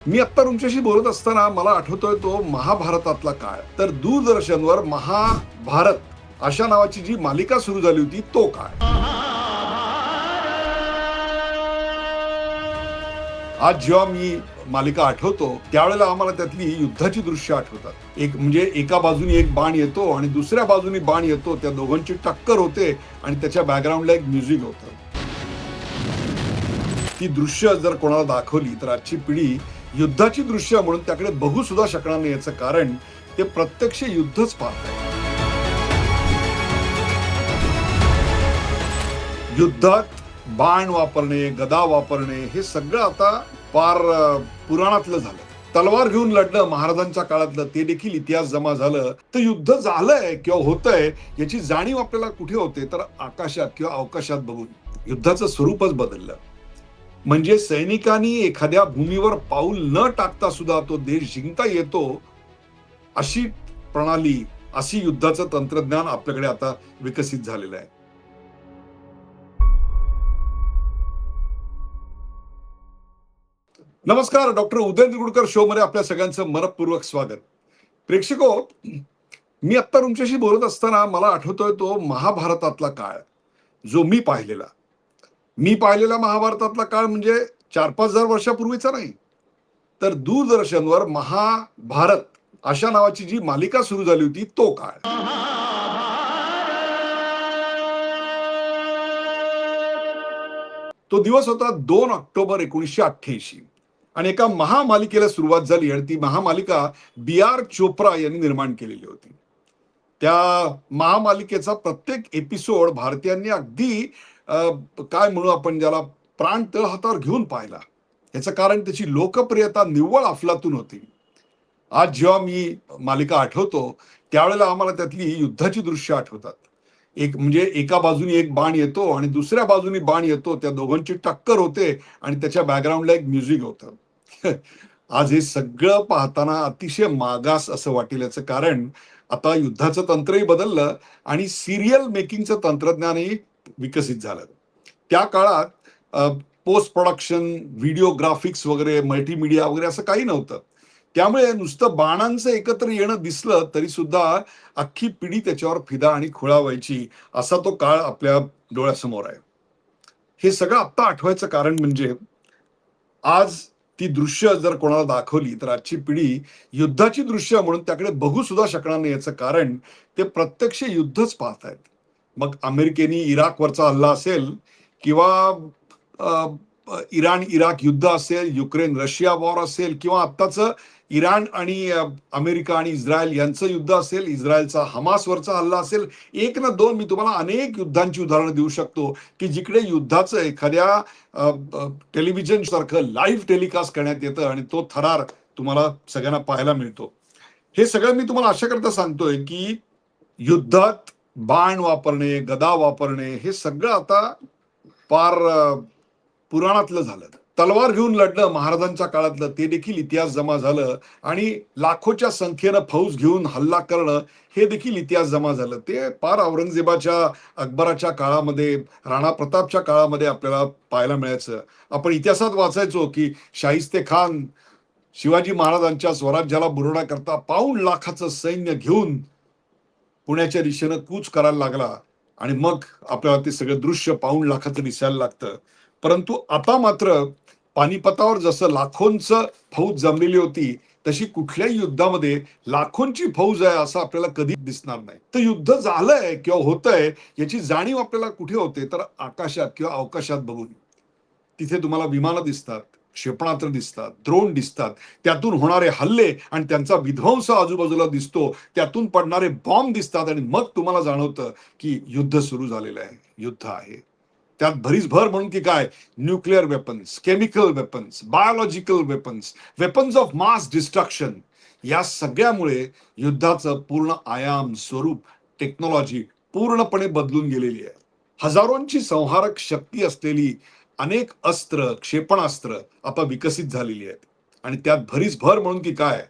मी आत्ता तुमच्याशी बोलत असताना मला आठवतोय तो महाभारतातला काळ. तर दूरदर्शनवर महाभारत अशा नावाची जी मालिका सुरू झाली होती तो काळ. आज जेव्हा मी मालिका आठवतो त्यावेळेला आम्हाला त्यातली युद्धाची दृश्य आठवतात. एक म्हणजे एका बाजूनी एक बाण येतो आणि दुसऱ्या बाजूनी बाण येतो, त्या दोघांची टक्कर होते आणि त्याच्या बॅकग्राऊंडला एक म्युझिक होतं. ती दृश्य जर कोणाला दाखवली तर आजची पिढी युद्धाची दृश्य म्हणून त्याकडे बघू सुद्धा शकणार नाही. याचं कारण ते प्रत्यक्ष युद्धच पाहत. युद्धात बाण वापरणे, गदा वापरणे हे सगळं आता फार पुराणातलं झालं. तलवार घेऊन लढणं महाराजांच्या काळातलं ते देखील इतिहास जमा झालं. तर युद्ध झालंय किंवा होतंय याची जाणीव आपल्याला कुठे होते तर आकाशात किंवा अवकाशात बघून. युद्धाचं स्वरूपच बदललं. म्हणजे सैनिकांनी एखाद्या भूमीवर पाऊल न टाकता सुद्धा तो देश जिंकता येतो, अशी प्रणाली, अशी युद्धाचं तंत्रज्ञान आपल्याकडे आता विकसित झालेलं आहे. नमस्कार, डॉक्टर उदय निरगुडकर शो मध्ये आपल्या सगळ्यांचं मनपूर्वक स्वागत. प्रेक्षको, मी आत्ता तुमच्याशी बोलत असताना मला आठवतोय तो महाभारतातला काळ, जो मी पाहिलेला महाभारतातला काळ म्हणजे 4-5 हजार वर्षापूर्वीचा नाही. तर दूरदर्शनवर महाभारत अशा नावाची जी मालिका सुरू झाली होती तो काळ. तो दिवस होता 2 ऑक्टोबर 1988 आणि एका महामालिकेला सुरुवात झाली आणि ती महामालिका B.R. चोप्रा यांनी निर्माण केलेली होती. त्या महामालिकेचा प्रत्येक एपिसोड भारतीयांनी अगदी काय म्हणू आपण ज्याला प्राण तळ हातावर घेऊन पाहिला. याचं कारण त्याची लोकप्रियता निव्वळ अफलातून होती. आज जेव्हा मी मालिका आठवतो त्यावेळेला आम्हाला त्यातली युद्धाची दृश्य आठवतात. एक म्हणजे एका बाजूनी एक बाण येतो आणि दुसऱ्या बाजूनी बाण येतो, त्या दोघांची टक्कर होते आणि त्याच्या बॅकग्राऊंडला एक म्युझिक होतं. आज हे सगळं पाहताना अतिशय मागास असं वाटेल. याचं कारण आता युद्धाचं तंत्रही बदललं आणि सिरियल मेकिंगचं तंत्रज्ञानही विकसित झालं. त्या काळात पोस्ट प्रोडक्शन, व्हिडिओ ग्राफिक्स वगैरे, मल्टीमीडिया वगैरे असं काही नव्हतं. त्यामुळे नुसतं बाणांचं एकत्र येणं दिसलं तरी सुद्धा अख्खी पिढी त्याच्यावर फिदा आणि खुळा व्हायची. असा तो काळ आपल्या डोळ्यासमोर आहे. हे सगळं आत्ता आठवायचं कारण म्हणजे आज ती दृश्य जर कोणाला दाखवली तर आजची पिढी युद्धाची दृश्य म्हणून त्याकडे बघू सुद्धा शकणार नाही. याचं कारण ते प्रत्यक्ष युद्धच पाहतायत. मग अमेरिकेने इराकवरचा हल्ला असेल किंवा अ, इराण इराक युद्ध असेल, युक्रेन रशिया वॉर असेल किंवा आत्ताचं इराण आणि अमेरिका आणि इस्रायल यांचं युद्ध असेल, इस्रायलचा हमासवरचा हल्ला असेल. एक ना दोन मी तुम्हाला अनेक युद्धांची उदाहरणं देऊ शकतो की जिकडे युद्धाचं एखाद्या टेलिव्हिजन सारखं लाईव्ह टेलिकास्ट करण्यात येतं आणि तो थरार तुम्हाला सगळ्यांना पाहायला मिळतो. हे सगळं मी तुम्हाला अशा करता सांगतोय की युद्धात बाण वापरणे, गदा वापरणे हे सगळं आता फार पुराणातलं झालं. तलवार घेऊन लढणं महाराजांच्या काळातलं ते देखील इतिहास जमा झालं आणि लाखोच्या संख्येनं फौज घेऊन हल्ला करणं हे देखील इतिहास जमा झालं. ते फार औरंगजेबाच्या, अकबराच्या काळामध्ये, राणा प्रतापच्या काळामध्ये आपल्याला पाहायला मिळायचं. आपण इतिहासात वाचायचो की शाहिस्ते खान शिवाजी महाराजांच्या स्वराज्याला बुरवणा करता 5 लाखाचं सैन्य घेऊन पुण्याच्या दिशेनं कूच करायला लागला आणि मग आपल्याला ते सगळं दृश्य 5 लाखाचं दिसायला लागतं. परंतु आता मात्र पानिपतावर जसं लाखोंचं फौज जमलेली होती तशी कुठल्याही युद्धामध्ये लाखोंची फौज आहे असं आपल्याला कधी दिसणार नाही. तर युद्ध झालंय किंवा होतंय याची जाणीव आपल्याला कुठे होते तर आकाशात किंवा अवकाशात बघून. तिथे तुम्हाला विमानं दिसतात, क्षेपणास्त्र दिसतात, ड्रोन दिसतात, त्यातून होणारे हल्ले आणि त्यांचा विध्वंस आजूबाजूला दिसतो, त्यातून पडणारे बॉम्ब दिसतात आणि मग तुम्हाला जाणवतं की युद्ध सुरू झालेलं आहे, युद्ध आहे. त्यात भरीस भर म्हणून की काय, nuclear weapons, chemical weapons, biological weapons, weapons of mass destruction, या सगळ्यामुळे युद्धाचं पूर्ण आयाम, स्वरूप, टेक्नॉलॉजी पूर्णपणे बदलून गेलेली आहे. हजारोंची संहारक शक्ती असलेली अनेक अस्त्र, क्षेपणास्त्र आता विकसित झालेली आहेत आणि त्यात भरीस भर म्हणून की काय,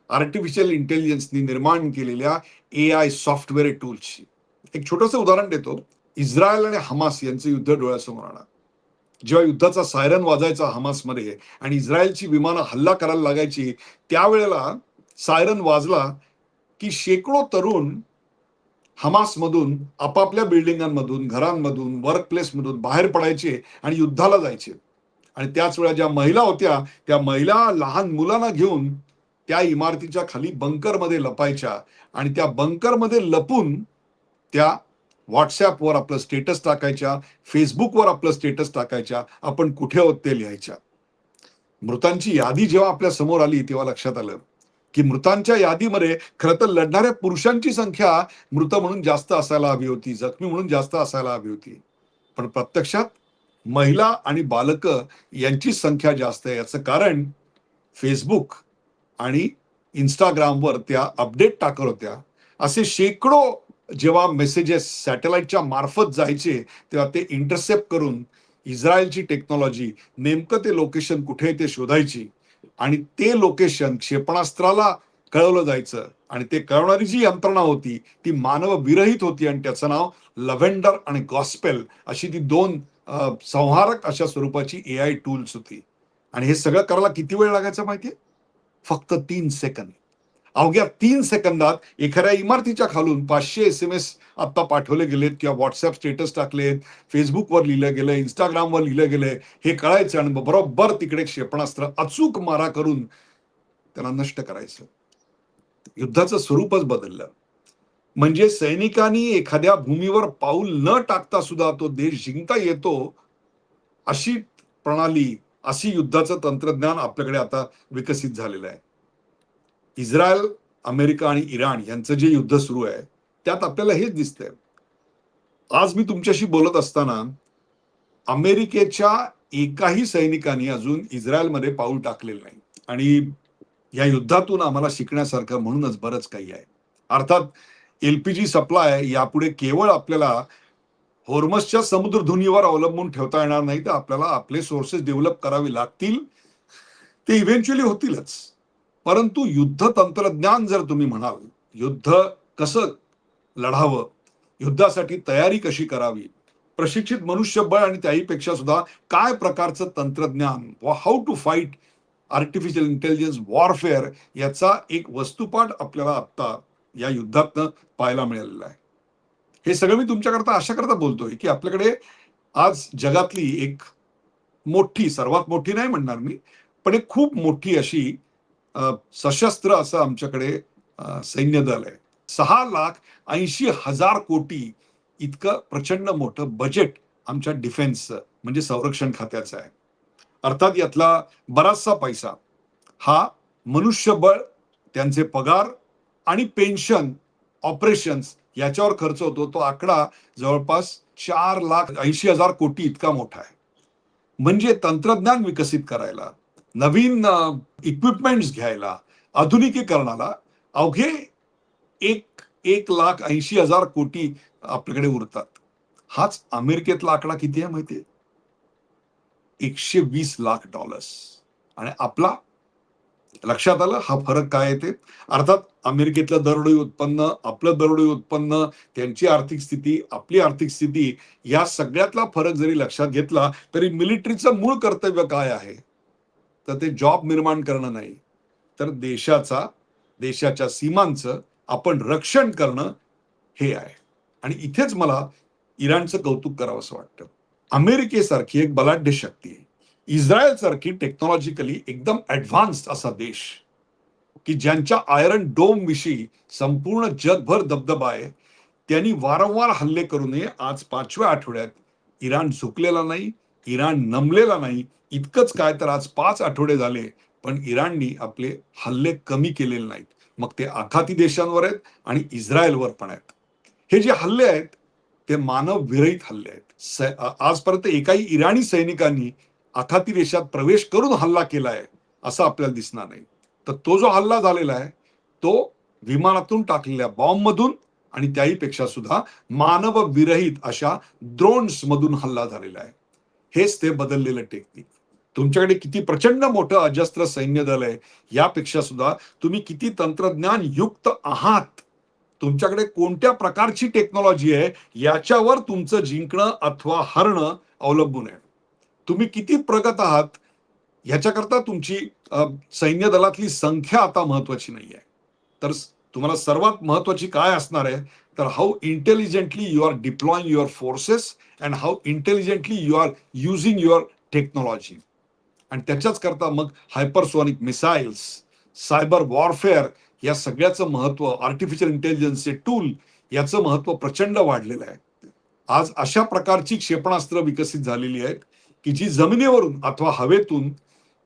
आर्टिफिशियल इंटेलिजन्सनी निर्माण केलेल्या AI सॉफ्टवेअर टूल्सची. एक छोटंसं उदाहरण देतो. इस्रायल आणि हमास यांचं युद्ध डोळ्यासमोर आणा. जेव्हा युद्धाचा सायरन वाजायचा हमासमध्ये आणि इस्रायलची विमानं हल्ला करायला लागायची, त्यावेळेला सायरन वाजला की शेकडो तरुण हमासमधून आपापल्या बिल्डिंगांमधून, घरांमधून, वर्क प्लेसमधून बाहेर पडायचे आणि युद्धाला जायचे. आणि त्याच वेळा ज्या महिला होत्या, त्या महिला लहान मुलांना घेऊन त्या इमारतीच्या खाली बंकरमध्ये लपायच्या आणि त्या बंकरमध्ये लपून त्या व्हॉट्सॲपवर आपलं स्टेटस टाकायच्या, फेसबुकवर आपलं स्टेटस टाकायच्या, आपण कुठे आहोत ते लिहायच्या. मृतांची यादी जेव्हा आपल्या समोर आली तेव्हा लक्षात आलं की मृतांच्या यादीमध्ये खरं तर लढणाऱ्या पुरुषांची संख्या मृत म्हणून जास्त असायला हवी होती, जखमी म्हणून जास्त असायला हवी होती. पण प्रत्यक्षात महिला आणि बालक यांची संख्या जास्त आहे. याचं कारण फेसबुक आणि इंस्टाग्रामवर त्या अपडेट टाकत होत्या. असे शेकडो जेव्हा मेसेजेस सॅटेलाइटच्या मार्फत जायचे तेव्हा ते इंटरसेप्ट करून इस्रायलची टेक्नॉलॉजी नेमकं ते लोकेशन कुठे आहे ते शोधायची आणि ते लोकेशन क्षेपणास्त्राला कळवलं जायचं आणि ते कळवणारी जी यंत्रणा होती ती मानव विरहित होती आणि त्याचं नाव लव्हेंडर आणि गॉस्पेल अशी ती दोन संहारक अशा स्वरूपाची AI टूल्स होती. आणि हे सगळं करायला किती वेळ लागायचा माहितीये? फक्त 3 सेकंद. अवघ्या 3 सेकंदात एखाद्या इमारतीच्या खालून 500 SMS आता पाठवले गेलेत किंवा व्हॉट्सअप स्टेटस टाकलेत, फेसबुकवर लिहिलं गेलं, इंस्टाग्रामवर लिहिलं गेलंय, हे कळायचं आणि बरोबर तिकडे क्षेपणास्त्र अचूक मारा करून त्यांना नष्ट करायचं. युद्धाचं स्वरूपच बदललं. म्हणजे सैनिकांनी एखाद्या भूमीवर पाऊल न टाकता सुद्धा तो देश जिंकता येतो, अशी प्रणाली, अशी युद्धाचं तंत्रज्ञान आपल्याकडे आता विकसित झालेलं आहे. इस्रायल, अमेरिका आणि इराण यांचं जे युद्ध सुरू आहे त्यात आपल्याला हेच दिसतंय. आज मी तुमच्याशी बोलत असताना अमेरिकेच्या एकाही सैनिकांनी अजून इस्रायलमध्ये पाऊल टाकलेलं नाही आणि या युद्धातून आम्हाला शिकण्यासारखं म्हणूनच बरंच काही आहे. अर्थात LPG सप्लाय यापुढे केवळ आपल्याला हॉर्मसच्या समुद्रधुनीवर अवलंबून ठेवता येणार नाही, तर आपल्याला आपले सोर्सेस डेव्हलप करावे लागतील. ते इव्हेंच्युअली होतीलच. परंतु युद्ध तंत्रज्ञान जर तुम्ही म्हणाल, युद्ध कसं लढावं, युद्धासाठी तयारी कशी करावी, प्रशिक्षित मनुष्यबळ आणि त्याहीपेक्षा सुद्धा काय प्रकारचं तंत्रज्ञान, how to fight artificial intelligence warfare, याचा एक वस्तुपाठ आपल्याला आता या युद्धातनं पाहायला मिळालेला आहे. हे सगळं मी तुमच्याकरता अशा करता बोलतोय की आपल्याकडे आज जगातली एक मोठी, सर्वात मोठी नाही म्हणणार मी, पण एक खूप मोठी अशी सशस्त्र असं आमच्याकडे सैन्य दल आहे. 6,80,000 कोटी इतकं प्रचंड मोठं बजेट आमच्या डिफेन्सचं म्हणजे संरक्षण खात्याचं आहे. अर्थात यातला बराचसा पैसा हा मनुष्यबळ, त्यांचे पगार आणि पेन्शन, ऑपरेशन्स याच्यावर खर्च होतो. तो आकडा जवळपास 4,80,000 कोटी इतका मोठा आहे. म्हणजे तंत्रज्ञान विकसित करायला, नवीन इक्विपमेंट्स घ्यायला, आधुनिकीकरणाला अवघे 1,80,000 कोटी आपल्याकडे उरतात. हाच अमेरिकेतला आकडा किती आहे माहितीये? $120 लाख. आणि आपला, लक्षात आलं हा फरक काय येते? अर्थात अमेरिकेतलं दरडोई उत्पन्न, आपलं दरडोई उत्पन्न, त्यांची आर्थिक स्थिती, आपली आर्थिक स्थिती, या सगळ्यातला फरक जरी लक्षात घेतला तरी मिलिटरीचं मूळ कर्तव्य काय आहे? तर ते जॉब निर्माण करणं नाही, तर देशाच्या सीमांचं आपण रक्षण करणं हे आहे. आणि इथेच मला इराणचं कौतुक करावं असं वाटतं. अमेरिकेसारखी एक बलाढ्य शक्ती आहे, इस्रायल सारखी टेक्नॉलॉजिकली एकदम ऍडव्हान्स्ड असा देश, की ज्यांच्या आयरन डोम विषयी संपूर्ण जगभर दबदबा आहे, त्यांनी वारंवार हल्ले करू नये. आज 5व्या आठवड्यात इराण झुकलेला नाही, इराण नमलेला नाही. इतकंच काय तर आज 5 आठवडे झाले पण इराणनी आपले हल्ले कमी केलेले नाहीत. मग ते आखाती देशांवर आहेत आणि इस्रायलवर पण आहेत. हे जे हल्ले आहेत ते मानव विरहित हल्ले आहेत. आजपर्यंत एकाही इराणी सैनिकांनी आखाती देशात प्रवेश करून हल्ला केलाय असं आपल्याला दिसणार नाही. तर तो जो हल्ला झालेला आहे तो विमानातून टाकलेल्या बॉम्बमधून आणि त्याहीपेक्षा सुद्धा मानव विरहित अशा ड्रोन्स मधून हल्ला झालेला आहे. हेच ते बदललेलं टेक्निक. तुमच्याकडे किती प्रचंड मोठं अजस्त्र सैन्य दल आहे यापेक्षा सुद्धा तुम्ही किती तंत्रज्ञान युक्त आहात, तुमच्याकडे कोणत्या प्रकारची टेक्नॉलॉजी आहे याच्यावर तुमचं जिंकणं अथवा हरणं अवलंबून आहे. तुम्ही किती प्रगत आहात ह्याच्याकरता तुमची सैन्य दलातली संख्या आता महत्वाची नाही आहे. तर तुम्हाला सर्वात महत्वाची काय असणार आहे, तर how intelligently you are deploying your forces and how intelligently you are using your technology. आणि त्याच्याच करता मग हायपरसॉनिक मिसाईल्स, सायबर वॉरफेअर या सगळ्याचं महत्व, आर्टिफिशियल इंटेलिजन्सचे टूल याचं महत्व प्रचंड वाढलेलं आहे. आज अशा प्रकारची क्षेपणास्त्र विकसित झालेली आहेत की जी जमिनीवरून अथवा हवेतून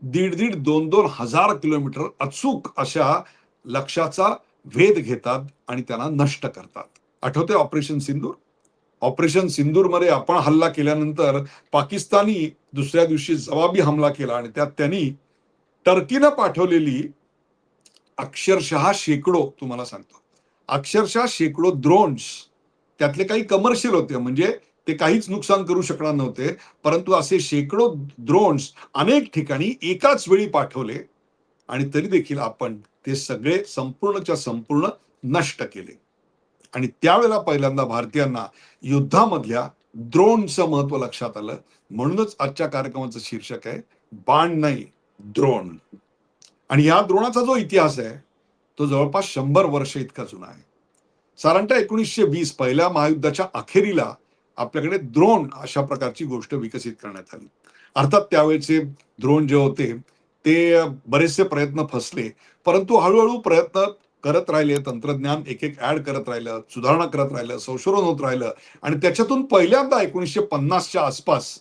1,500-2,000 किलोमीटर अचूक अशा लक्ष्याचा वेध घेतात आणि त्यांना नष्ट करतात. आठवते ऑपरेशन सिंदूर? ऑपरेशन सिंदूरमध्ये आपण हल्ला केल्यानंतर पाकिस्तानी दुसऱ्या दिवशी जवाबी हमला केला आणि त्यात त्यांनी टर्कीनं पाठवलेली अक्षरशः शेकडो, तुम्हाला सांगतो, अक्षरशः शेकडो ड्रोन्स, त्यातले काही कमर्शियल होते, म्हणजे ते काहीच नुकसान करू शकणार नव्हते, परंतु असे शेकडो ड्रोन्स अनेक ठिकाणी एकाच वेळी पाठवले आणि तरी देखील आपण ते सगळे संपूर्णच्या संपूर्ण नष्ट केले. आणि त्यावेळेला पहिल्यांदा भारतीयांना युद्धामधल्या ड्रोनचं महत्व लक्षात आलं. म्हणूनच आजच्या कार्यक्रमाचं शीर्षक आहे बाण नाही, ड्रोन. आणि या द्रोणाचा जो इतिहास आहे तो जवळपास 100 वर्ष इतका जुना आहे. साधारणतः 1920 पहिल्या महायुद्धाच्या अखेरीला आपल्याकडे द्रोण अशा प्रकारची गोष्ट विकसित करण्यात आली. अर्थात त्यावेळेचे द्रोण जे होते ते बरेचसे प्रयत्न फसले, परंतु हळूहळू प्रयत्न करत राहिले, तंत्रज्ञान एक एक ऍड करत राहिलं, सुधारणा करत राहिलं, संशोधन होत राहिलं आणि त्याच्यातून पहिल्यांदा 1950च्या आसपास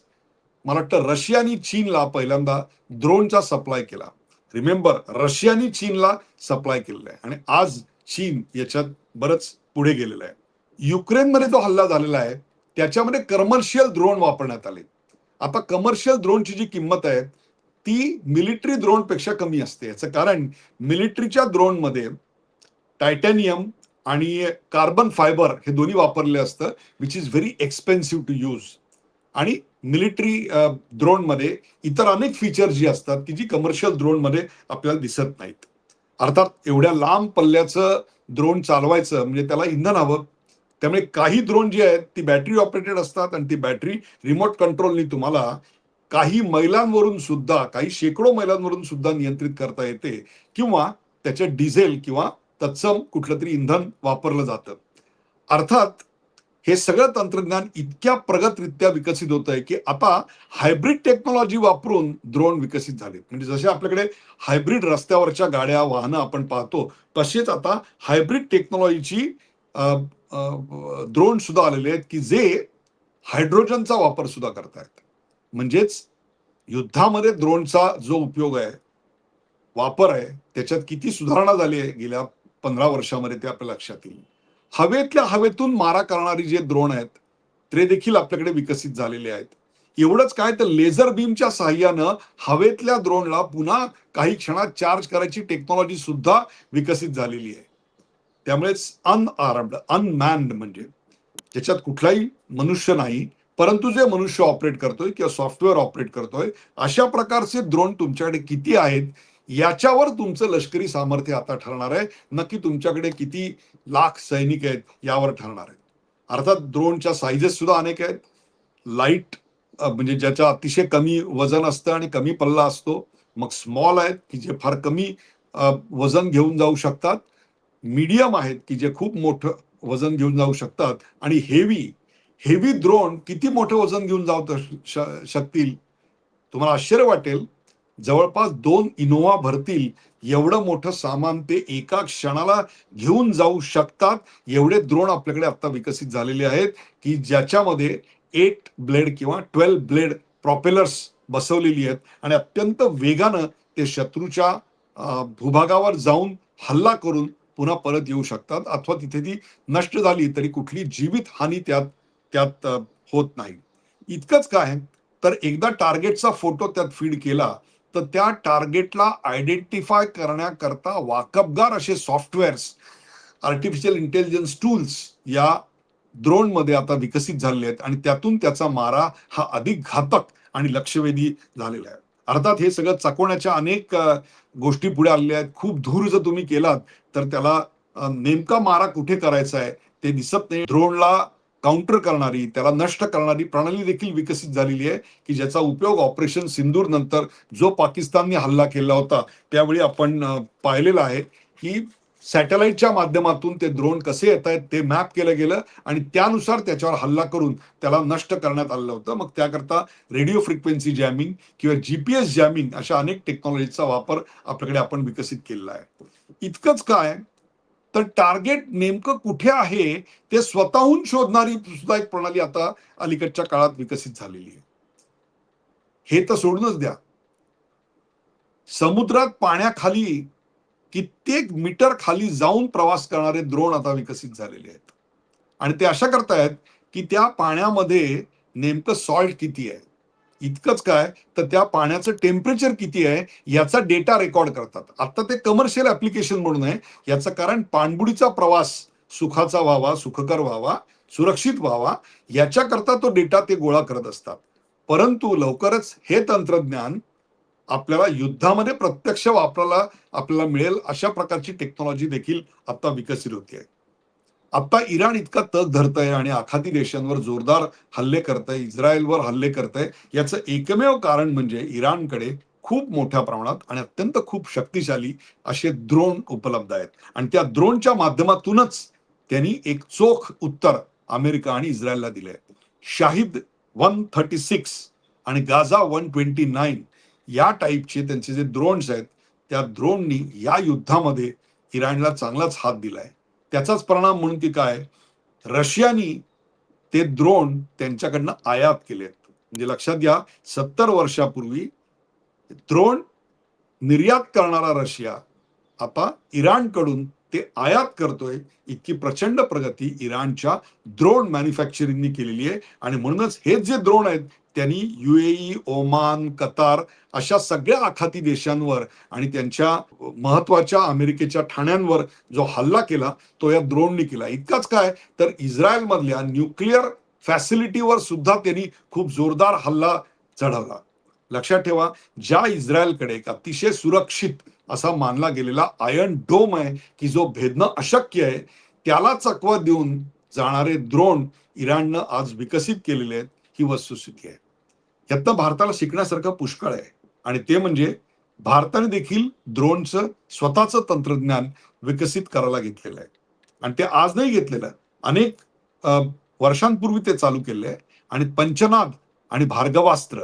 मला वाटतं रशियानी चीनला पहिल्यांदा द्रोणचा सप्लाय केला. रिमेंबर, रशियानी चीनला सप्लाय केलेला आहे आणि आज चीन याच्यात बरंच पुढे गेलेलं आहे. युक्रेनमध्ये जो हल्ला झालेला आहे त्याच्यामध्ये कमर्शियल ड्रोन वापरण्यात आले. आता कमर्शियल ड्रोनची जी किंमत आहे ती मिलिटरी ड्रोन पेक्षा कमी असते. याचं कारण मिलिटरीच्या ड्रोनमध्ये टायटॅनियम आणि कार्बन फायबर हे दोन्ही वापरले असतं, which is very expensive to use. आणि मिलिटरी ड्रोनमध्ये इतर अनेक फीचर जी असतात की जी कमर्शियल ड्रोनमध्ये आपल्याला दिसत नाहीत. अर्थात एवढ्या लांब पल्ल्याचं ड्रोन चालवायचं म्हणजे त्याला इंधन हवं. त्यामुळे काही ड्रोन जी आहेत ती बॅटरी ऑपरेटेड असतात आणि ती बॅटरी रिमोट कंट्रोलनी तुम्हाला काही मैलांवरून सुद्धा, काही शेकडो मैलांवरून सुद्धा नियंत्रित करता येते किंवा त्याचे डिझेल किंवा तत्सम कुठलं तरी इंधन वापरलं जातं. अर्थात हे सगळं तंत्रज्ञान इतक्या प्रगतरित्या विकसित होत आहे की आता हायब्रिड टेक्नॉलॉजी वापरून ड्रोन विकसित झाले. म्हणजे जसे आपल्याकडे हायब्रिड रस्त्यावरच्या गाड्या, वाहनं आपण पाहतो, तसेच आता हायब्रिड टेक्नॉलॉजीची ड्रोन सुद्धा आलेले आहेत की जे हायड्रोजनचा वापर सुद्धा करतायत. म्हणजेच युद्धामध्ये ड्रोनचा जो उपयोग आहे, वापर आहे, त्याच्यात किती सुधारणा झाली आहे गेल्या 15 वर्षामध्ये ते आपल्या लक्षात येईल. हवेतल्या हवेतून मारा करणारी जे ड्रोन आहेत ते देखील आपल्याकडे विकसित झालेले आहेत. एवढंच काय, तर लेझर बीमच्या साहाय्यानं हवेतल्या ड्रोनला पुन्हा काही क्षणात चार्ज करायची टेक्नॉलॉजी सुद्धा विकसित झालेली आहे. त्यामुळेच अनआर्म्ड, अनमॅन्ड म्हणजे ज्याच्यात कुठलाही मनुष्य नाही, परंतु जे मनुष्य ऑपरेट करतोय किंवा सॉफ्टवेअर ऑपरेट करतोय, अशा प्रकारचे ड्रोन तुमच्याकडे किती आहेत याच्यावर तुमचं लष्करी सामर्थ्य आता ठरणार आहे. नक्की तुमच्याकडे किती लाख सैनिक आहेत यावर ठरणार आहे. अर्थात ड्रोनच्या साईजेस सुद्धा अनेक आहेत. लाईट म्हणजे ज्याच्या अतिशय कमी वजन असतं आणि कमी पल्ला असतो. मग स्मॉल आहेत की जे फार कमी वजन घेऊन जाऊ शकतात. मीडियम आहेत की जे खूप मोठं वजन घेऊन जाऊ शकतात. आणि हेवी हेवी ड्रोन किती मोठं वजन घेऊन जाऊ शकतील, तुम्हाला आश्चर्य वाटेल. जवळपास 2 इनोवा भरतील एवढं मोठं सामान ते एका क्षणाला घेऊन जाऊ शकतात. एवढे ड्रोन आपल्याकडे आता विकसित झालेले आहेत की ज्याच्यामध्ये 8 ब्लेड किंवा 12 ब्लेड प्रॉपेलर्स बसवलेली आहेत आणि अत्यंत वेगानं ते शत्रूच्या भूभागावर जाऊन हल्ला करून पुन्हा परत येऊ शकतात, अथवा तिथे ती नष्ट झाली तरी कुठली जीवित हानी त्यात त्यात होत नाही. इतकंच काय, तर एकदा टार्गेटचा फोटो त्यात फीड केला तर त्या टार्गेटला आयडेंटिफाय करण्याकरता वाकबगार असे सॉफ्टवेअर्स, आर्टिफिशियल इंटेलिजन्स टूल्स या ड्रोनमध्ये आता विकसित झालेले आहेत आणि त्यातून त्याचा मारा हा अधिक घातक आणि लक्ष्यवेधी झालेला आहे. अर्थात हे सगळं चकवण्याच्या अनेक गोष्टी पुढे आलेल्या आहेत. खूप धूर जर तुम्ही केलात तर त्याला नेमका मारा कुठे करायचा आहे ते दिसत नाही. ड्रोनला काउंटर करणारी, त्याला नष्ट करणारी प्रणाली देखील विकसित झालेली आहे, की ज्याचा उपयोग ऑपरेशन सिंदूर नंतर जो पाकिस्तानने हल्ला केला होता त्यावेळी आपण पाहिलेलं आहे, की सॅटेलाइटच्या माध्यमातून ते ड्रोन कसे येत आहेत ते मॅप केलं गेलं आणि त्यानुसार त्याच्यावर हल्ला करून त्याला नष्ट करण्यात आलं होतं. मग त्याकरता रेडिओ फ्रिक्वेन्सी जॅमिंग किंवा जीपीएस जॅमिंग अशा अनेक टेक्नॉलॉजीचा वापर आपल्याकडे आपण विकसित केलेला आहे. इतकंच काय, तर टार्गेट नेमकं कुठे आहे ते स्वतःहून शोधणारी सुद्धा एक प्रणाली आता अलीकडच्या काळात विकसित झालेली आहे. हे तर सोडूनच द्या, समुद्रात पाण्याखाली कित्येक मीटर खाली जाऊन प्रवास करणारे ड्रोन आता विकसित झालेले आहेत आणि ते अशा करतायत की त्या पाण्यामध्ये नेमकं सॉल्ट किती आहे, इतकंच काय, तर त्या पाण्याचं टेम्परेचर किती आहे याचा डेटा रेकॉर्ड करतात. आता ते कमर्शियल ऍप्लिकेशन म्हणून आहे. याचं कारण पाणबुडीचा प्रवास सुखाचा व्हावा, सुखकर व्हावा, सुरक्षित व्हावा याच्याकरता तो डेटा ते गोळा करत असतात. परंतु लवकरच हे तंत्रज्ञान आपल्याला युद्धामध्ये प्रत्यक्ष वापरायला आपल्याला मिळेल अशा प्रकारची टेक्नॉलॉजी देखील आता विकसित होते आहे. आता इराण इतका तग धरतंय आणि आखाती देशांवर जोरदार हल्ले करतंय, इस्रायलवर हल्ले करतंय, याचं एकमेव कारण म्हणजे इराणकडे खूप मोठ्या प्रमाणात आणि अत्यंत खूप शक्तिशाली असे ड्रोन उपलब्ध आहेत आणि त्या ड्रोनच्या माध्यमातूनच त्यांनी एक चोख उत्तर अमेरिका आणि इस्रायलला दिलंय. शाहिद 136 आणि गाझा 129 या टाईपचे त्यांचे जे ड्रोन्स आहेत, त्या ड्रोननी या युद्धामध्ये इराणला चांगलाच हात दिलाय. त्याचाच परिणाम म्हणून की काय, रशियानी ते ड्रोन त्यांच्याकडनं आयात केलेत. म्हणजे लक्षात घ्या, 70 वर्षापूर्वी ड्रोन निर्यात करणारा रशिया आता इराणकडून ते आयात करतोय. इतकी प्रचंड प्रगती इराणच्या ड्रोन मॅन्युफॅक्चरिंगनी केलेली आहे आणि म्हणूनच हे जे ड्रोन आहेत त्यांनी युएई, ओमान, कतार अशा सगळ्या आखाती देशांवर आणि त्यांच्या महत्वाच्या अमेरिकेच्या ठाण्यांवर जो हल्ला केला तो या ड्रोननी केला. इतकंच काय, तर इस्रायल मधल्या न्यूक्लिअर फॅसिलिटीवर सुद्धा त्यांनी खूप जोरदार हल्ला चढवला. लक्षात ठेवा, ज्या इस्रायलकडे एक अतिशय सुरक्षित असा मानला गेलेला आयर्न डोम आहे की जो भेदणं अशक्य आहे, त्याला चकवा देऊन जाणारे ड्रोन इराणनं आज विकसित केलेले आहेत, ही वस्तुस्थिती आहे. यातनं भारताला शिकण्यासारखं पुष्कळ आहे आणि ते म्हणजे भारताने देखील ड्रोनचं स्वतःचं तंत्रज्ञान विकसित करायला घेतलेलं आहे आणि ते आज नाही घेतलेलं, अनेक वर्षांपूर्वी ते चालू केले आहे आणि पंचनाद आणि भार्गवास्त्र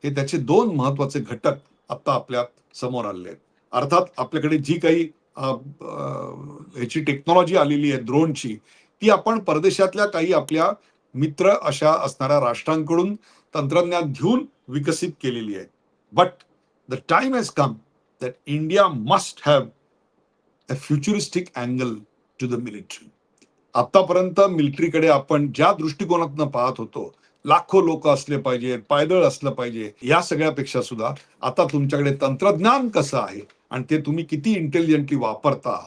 हे त्याचे दोन महत्वाचे घटक आता आपल्या समोर आलेले आहेत. अर्थात आपल्याकडे जी काही ह्याची टेक्नॉलॉजी आलेली आहे ड्रोनची, ती आपण परदेशातल्या काही आपल्या मित्र अशा असणाऱ्या राष्ट्रांकडून तंत्रज्ञान घेऊन विकसित केलेली आहे. But the time has come that India must have a futuristic angle to the military. आतापर्यंत मिलिटरीकडे आपण ज्या दृष्टिकोनातून पाहत होतो, लाखो लोक असले पाहिजे, पायदळ असलं पाहिजे, या सगळ्यापेक्षा सुद्धा आता तुमच्याकडे तंत्रज्ञान कसं आहे आणि ते तुम्ही किती इंटेलिजंटली वापरता,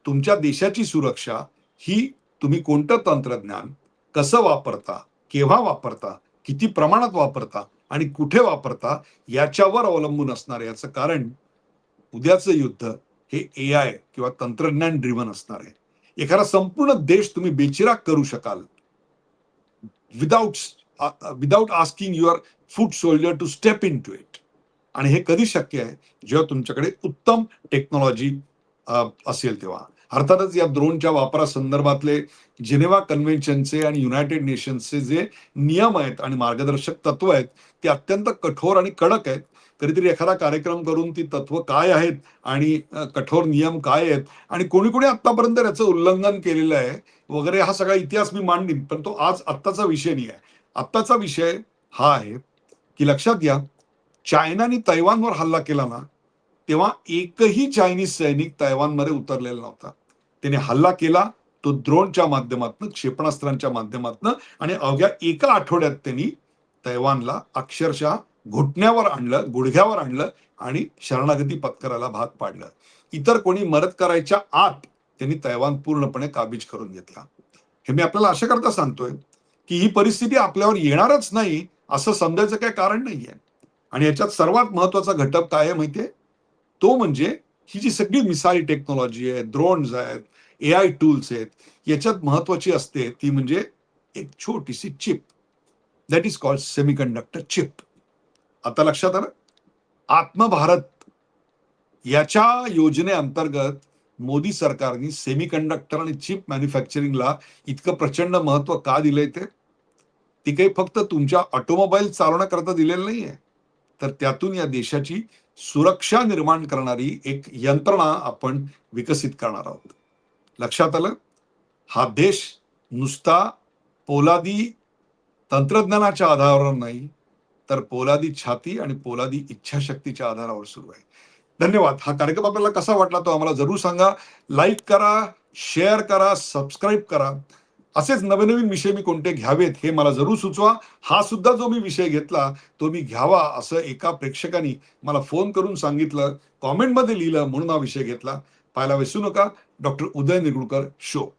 तुमच्या देशाची सुरक्षा ही तुम्ही कोणतं तंत्रज्ञान कसं वापरता, केव्हा वापरता, किती प्रमाणात वापरता आणि कुठे वापरता याच्यावर अवलंबून असणार आहे. याचं कारण उद्याचं युद्ध हे एआय किंवा तंत्रज्ञान ड्रिव्हन असणार आहे. एखादा संपूर्ण देश तुम्ही बेचिराग करू शकाल without without asking your foot soldier to step into it. आणि हे कधी शक्य आहे, जेव्हा तुमच्याकडे उत्तम टेक्नॉलॉजी असेल तेव्हा. अर्थातच या ड्रोनच्या वापरासंदर्भातले जिनेव्हा कन्व्हेन्शनचे आणि युनायटेड नेशन्सचे जे नियम आहेत आणि मार्गदर्शक तत्व आहेत ते अत्यंत कठोर आणि कडक आहेत. कधीतरी एखादा कार्यक्रम करून ती तत्व काय आहेत आणि कठोर नियम काय आहेत आणि कोणी कोणी आतापर्यंत याचं उल्लंघन केलेलं आहे वगैरे हा सगळा इतिहास मी मांडीन, पण तो आज आत्ताचा विषय नाही आहे. आत्ताचा विषय हा आहे की लक्षात घ्या, चायनाने तैवानवर हल्ला केला ना, तेव्हा एकही चायनीज सैनिक तैवानमध्ये उतरलेला नव्हता. त्याने हल्ला केला तो ड्रोनच्या माध्यमातून, क्षेपणास्त्रांच्या माध्यमातून आणि अवघ्या एका आठवड्यात त्यांनी तैवानला अक्षरशः घुटण्यावर आणलं, गुडघ्यावर आणलं आणि शरणागती पत्करायला भाग पाडलं. इतर कोणी मदत करायच्या आत त्यांनी तैवान पूर्णपणे काबीज करून घेतला. हे मी आपल्याला अशा करता सांगतोय की ही परिस्थिती आपल्यावर येणारच नाही असं समजायचं काही कारण नाहीये. आणि याच्यात सर्वात महत्वाचा घटक काय आहे माहितीये, तो म्हणजे ही जी सगळी मिसाईल टेक्नॉलॉजी आहे, ड्रोन्स आहेत, एआय टूल्स आहेत, याच्यात महत्वाची असते ती म्हणजे एक छोटीशी chip, that is called semiconductor chip. आता लक्षात आलं? आत्मभारत याच्या योजनेअंतर्गत मोदी सरकारने सेमीकंडक्टर आणि चिप मॅन्युफॅक्चरिंगला इतकं प्रचंड महत्व का दिलंय ते? ती काही फक्त तुमच्या ऑटोमोबाईल चालवण्याकरता दिलेलं नाहीये, तर त्यातून या देशाची सुरक्षा निर्माण करणारी एक यंत्रणा आपण विकसित करणार आहोत. लक्षात आलं? हा देश नुसता पोलादी तंत्रज्ञानाच्या आधारावर नाही, तर पोलादी छाती आणि पोलादी इच्छाशक्तीच्या आधारावर सुरू आहे. धन्यवाद. हा कार्यक्रम आपल्याला कसा वाटला तो आम्हाला जरूर सांगा. लाईक करा, शेअर करा, सबस्क्राईब करा. असेच नवे-नवीन विषय मी कोणते घ्यावेत हे मला जरूर सुचवा. हा सुद्धा जो मी विषय घेतला तो मी घ्यावा असं एका प्रेक्षकाने मला फोन करून सांगितलं, कॉमेंटमध्ये लिहिलं म्हणून हा विषय घेतला. पाहायला विसरू नका. डॉक्टर उदय निगुळकर शो.